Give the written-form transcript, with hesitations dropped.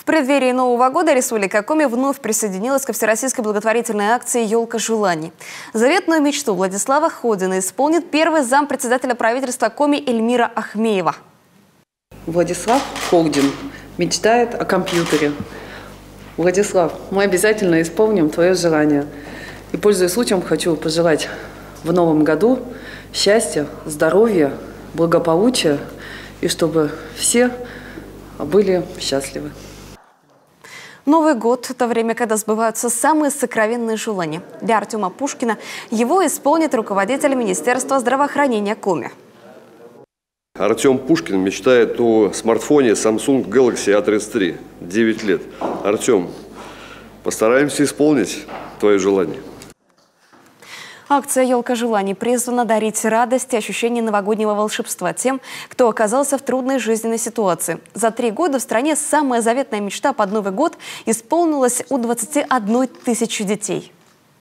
В преддверии Нового года Республика Коми вновь присоединилась ко всероссийской благотворительной акции «Елка желаний». Заветную мечту Владислава Ходина исполнит первый зампредседателя правительства Коми Эльмира Ахмеева. Владислав Ходин мечтает о компьютере. Владислав, мы обязательно исполним твое желание. И, пользуясь случаем, хочу пожелать в новом году счастья, здоровья, благополучия и чтобы все были счастливы. Новый год – это время, когда сбываются самые сокровенные желания. Для Артема Пушкина его исполнит руководитель Министерства здравоохранения Коми. Артем Пушкин мечтает о смартфоне Samsung Galaxy A33. 9 лет. Артем, постараемся исполнить твое желание. Акция «Елка желаний» призвана дарить радость и ощущение новогоднего волшебства тем, кто оказался в трудной жизненной ситуации. За 3 года в стране самая заветная мечта под Новый год исполнилась у 21 тысячи детей.